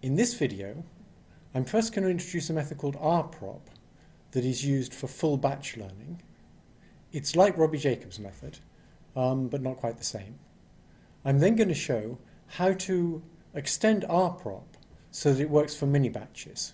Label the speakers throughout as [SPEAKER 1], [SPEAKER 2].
[SPEAKER 1] In this video, I'm first going to introduce a method called Rmsprop that is used for full batch learning. It's like Robbie Jacobs' method, but not quite the same. I'm then going to show how to extend Rmsprop so that it works for mini batches.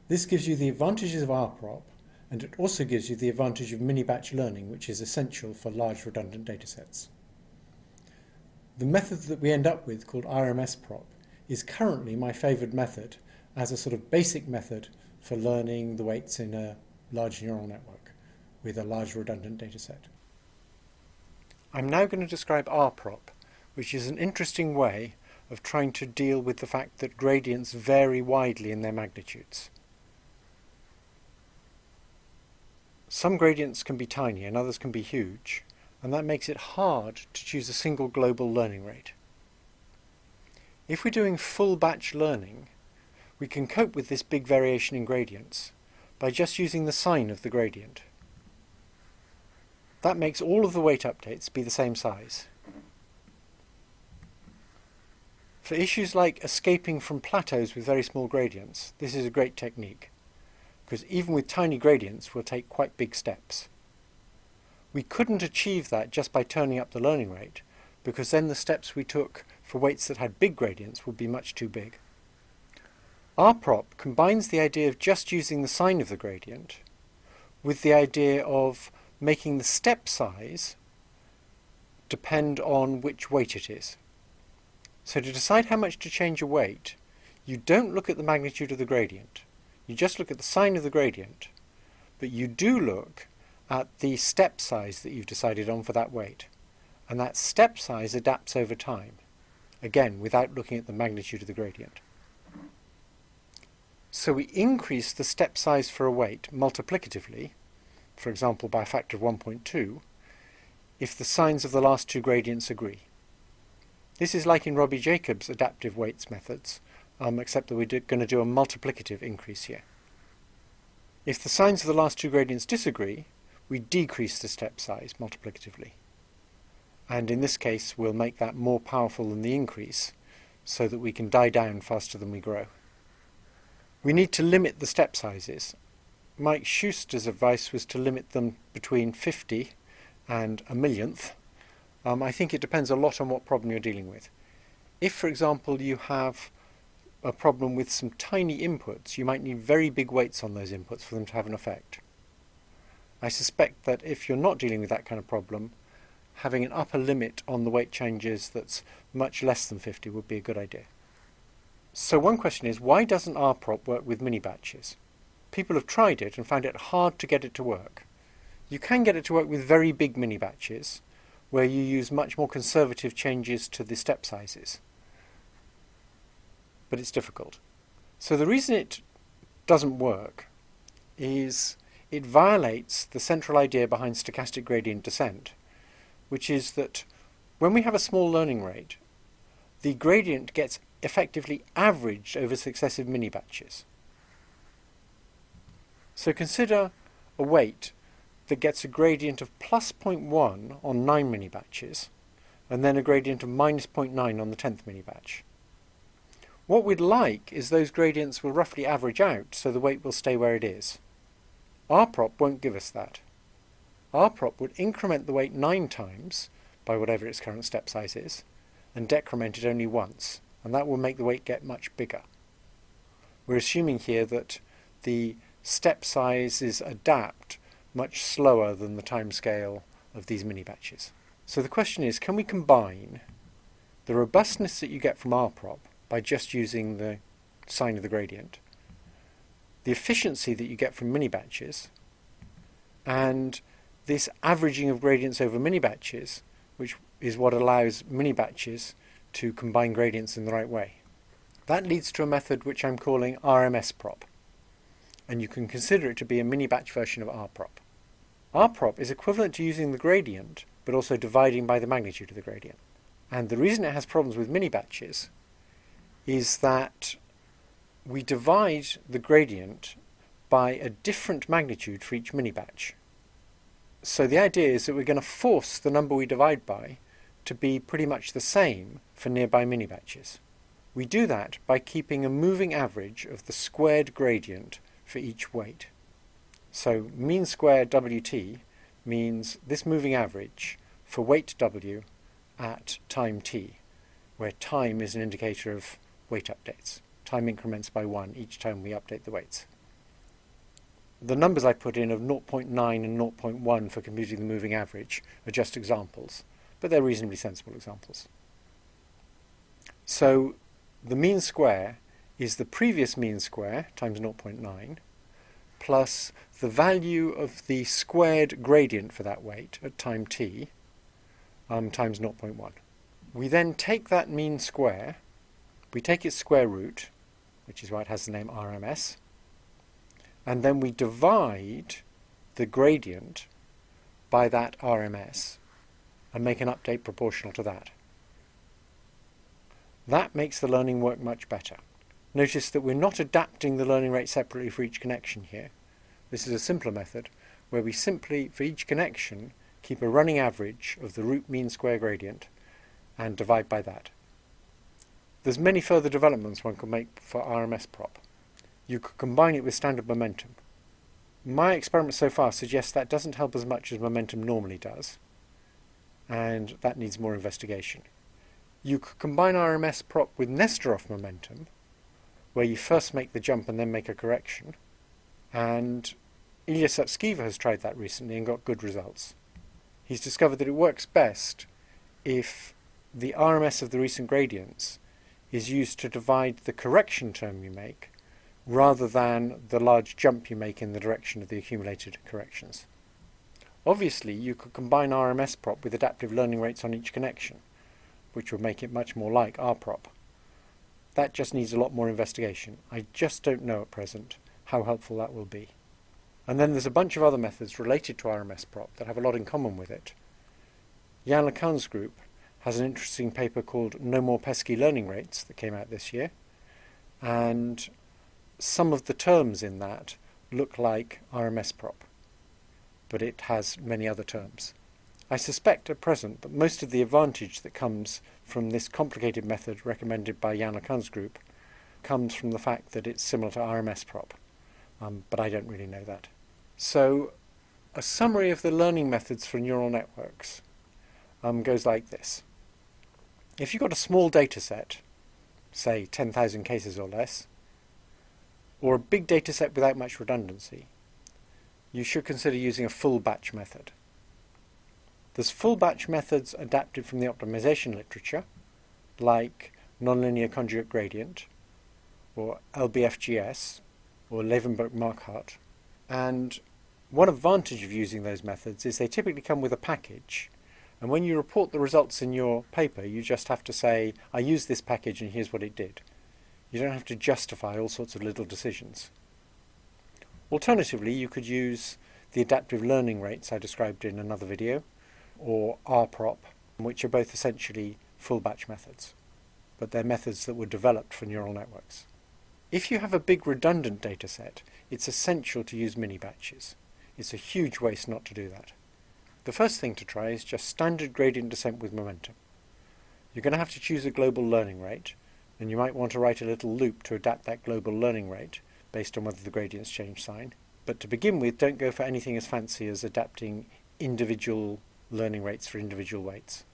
[SPEAKER 1] This gives you the advantages of Rmsprop, and it also gives you the advantage of mini batch learning, which is essential for large redundant datasets. The method that we end up with, called Rmsprop, is currently my favoured method as a sort of basic method for learning the weights in a large neural network with a large redundant dataset. I'm now going to describe Rmsprop, which is an interesting way of trying to deal with the fact that gradients vary widely in their magnitudes. Some gradients can be tiny and others can be huge, and that makes it hard to choose a single global learning rate. If we're doing full batch learning, we can cope with this big variation in gradients by just using the sign of the gradient. That makes all of the weight updates be the same size. For issues like escaping from plateaus with very small gradients, this is a great technique, because even with tiny gradients we'll take quite big steps. We couldn't achieve that just by turning up the learning rate, because then the steps we took for weights that had big gradients would be much too big. Rmsprop combines the idea of just using the sign of the gradient with the idea of making the step size depend on which weight it is. So to decide how much to change a weight, you don't look at the magnitude of the gradient. You just look at the sign of the gradient, but you do look at the step size that you've decided on for that weight. And that step size adapts over time, again without looking at the magnitude of the gradient. So we increase the step size for a weight multiplicatively, for example by a factor of 1.2, if the signs of the last two gradients agree. This is like in Robbie Jacobs' adaptive weights methods, except that we're going to do a multiplicative increase here. If the signs of the last two gradients disagree, we decrease the step size multiplicatively. And in this case we'll make that more powerful than the increase so that we can die down faster than we grow. We need to limit the step sizes. Mike Schuster's advice was to limit them between 50 and a millionth. I think it depends a lot on what problem you're dealing with. If, for example, you have a problem with some tiny inputs, you might need very big weights on those inputs for them to have an effect. I suspect that if you're not dealing with that kind of problem, having an upper limit on the weight changes that's much less than 50 would be a good idea. So one question is, why doesn't Rmsprop work with mini batches? People have tried it and found it hard to get it to work. You can get it to work with very big mini batches, where you use much more conservative changes to the step sizes. But it's difficult. So the reason it doesn't work is it violates the central idea behind stochastic gradient descent, which is that when we have a small learning rate, the gradient gets effectively averaged over successive mini batches. So consider a weight that gets a gradient of plus 0.1 on 9 mini batches, and then a gradient of minus 0.9 on the 10th mini batch. What we'd like is those gradients will roughly average out, so the weight will stay where it is. Rmsprop won't give us that. Rmsprop would increment the weight 9 times by whatever its current step size is, and decrement it only once, and that will make the weight get much bigger. We're assuming here that the step sizes adapt much slower than the time scale of these mini batches. So the question is, can we combine the robustness that you get from Rmsprop by just using the sign of the gradient, the efficiency that you get from mini batches, and this averaging of gradients over mini batches, which is what allows mini batches to combine gradients in the right way? That leads to a method which I'm calling Rmsprop, and you can consider it to be a mini batch version of Rmsprop. Rmsprop is equivalent to using the gradient, but also dividing by the magnitude of the gradient. And the reason it has problems with mini batches is that we divide the gradient by a different magnitude for each mini batch. So the idea is that we're going to force the number we divide by to be pretty much the same for nearby mini batches. We do that by keeping a moving average of the squared gradient for each weight. So mean square WT means this moving average for weight W at time t, where time is an indicator of weight updates. Time increments by 1 each time we update the weights. The numbers I put in of 0.9 and 0.1 for computing the moving average are just examples, but they're reasonably sensible examples. So the mean square is the previous mean square times 0.9 plus the value of the squared gradient for that weight at time t times 0.1. We then take that mean square, we take its square root, which is why it has the name RMS, and then we divide the gradient by that RMS and make an update proportional to that. That makes the learning work much better. Notice that we're not adapting the learning rate separately for each connection here. This is a simpler method where we simply, for each connection, keep a running average of the root mean square gradient and divide by that. There's many further developments one could make for Rmsprop. You could combine it with standard momentum. My experiment so far suggests that doesn't help as much as momentum normally does, and that needs more investigation. You could combine Rmsprop with Nesterov momentum, where you first make the jump and then make a correction, and Ilya Sutskever has tried that recently and got good results. He's discovered that it works best if the RMS of the recent gradients is used to divide the correction term you make rather than the large jump you make in the direction of the accumulated corrections. Obviously, you could combine Rmsprop with adaptive learning rates on each connection, which would make it much more like Rprop. That just needs a lot more investigation. I just don't know at present how helpful that will be. And then there's a bunch of other methods related to Rmsprop that have a lot in common with it. Jan LeCun's group has an interesting paper called No More Pesky Learning Rates that came out this year, and some of the terms in that look like Rmsprop, but it has many other terms. I suspect at present that most of the advantage that comes from this complicated method recommended by Jan LeCun's group comes from the fact that it's similar to Rmsprop, but I don't really know that. So a summary of the learning methods for neural networks goes like this. If you've got a small data set, say 10,000 cases or less, or a big data set without much redundancy, you should consider using a full batch method. There's full batch methods adapted from the optimization literature, like nonlinear conjugate gradient, or LBFGS, or Levenberg-Marquardt. And one advantage of using those methods is they typically come with a package, and when you report the results in your paper, you just have to say, I used this package and here's what it did. You don't have to justify all sorts of little decisions. Alternatively, you could use the adaptive learning rates I described in another video, or Rprop, which are both essentially full batch methods, but they're methods that were developed for neural networks. If you have a big redundant data set, it's essential to use mini batches. It's a huge waste not to do that. The first thing to try is just standard gradient descent with momentum. You're going to have to choose a global learning rate, and you might want to write a little loop to adapt that global learning rate based on whether the gradients change sign. But to begin with, don't go for anything as fancy as adapting individual learning rates for individual weights.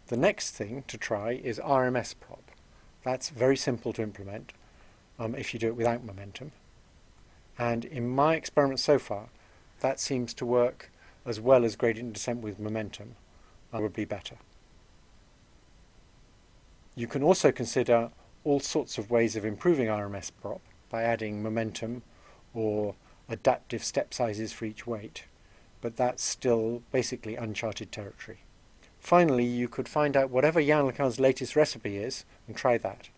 [SPEAKER 1] The next thing to try is Rmsprop. That's very simple to implement if you do it without momentum. And in my experiment so far, that seems to work as well as gradient descent with momentum, would be better. You can also consider all sorts of ways of improving Rmsprop by adding momentum or adaptive step sizes for each weight, but that's still basically uncharted territory. Finally, you could find out whatever Jan LeCun's latest recipe is and try that.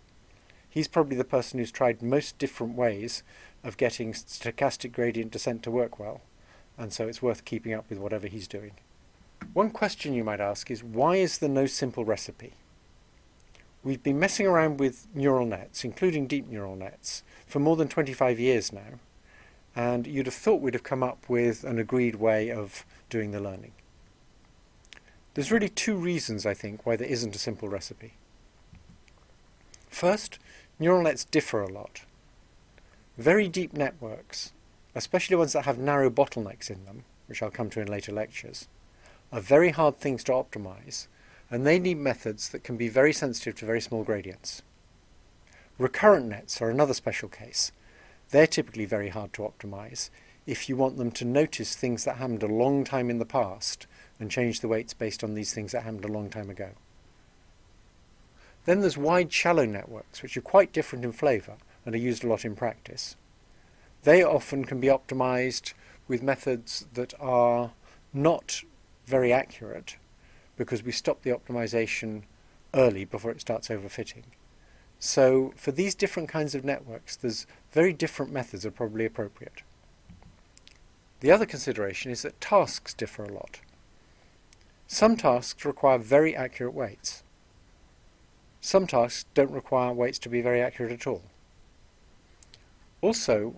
[SPEAKER 1] He's probably the person who's tried most different ways of getting stochastic gradient descent to work well, and so it's worth keeping up with whatever he's doing. One question you might ask is, why is there no simple recipe? We've been messing around with neural nets, including deep neural nets, for more than 25 years now, and you'd have thought we'd have come up with an agreed way of doing the learning. There's really two reasons, I think, why there isn't a simple recipe. First, neural nets differ a lot. Very deep networks, especially ones that have narrow bottlenecks in them, which I'll come to in later lectures, are very hard things to optimize, and they need methods that can be very sensitive to very small gradients. Recurrent nets are another special case. They're typically very hard to optimize if you want them to notice things that happened a long time in the past and change the weights based on these things that happened a long time ago. Then there's wide shallow networks, which are quite different in flavour and are used a lot in practice. They often can be optimized with methods that are not very accurate because we stop the optimization early before it starts overfitting. So for these different kinds of networks, there's very different methods are probably appropriate. The other consideration is that tasks differ a lot. Some tasks require very accurate weights. Some tasks don't require weights to be very accurate at all. Also,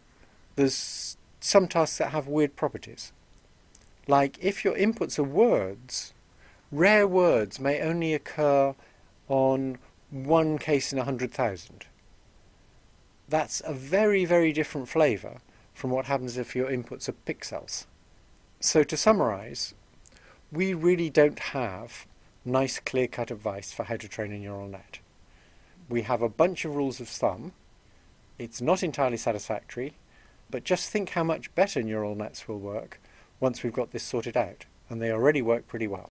[SPEAKER 1] there's some tasks that have weird properties. Like if your inputs are words, rare words may only occur on one case in 100,000. That's a very, very different flavour from what happens if your inputs are pixels. So to summarise, we really don't have nice clear-cut advice for how to train a neural net. We have a bunch of rules of thumb. It's not entirely satisfactory, but just think how much better neural nets will work once we've got this sorted out, and they already work pretty well.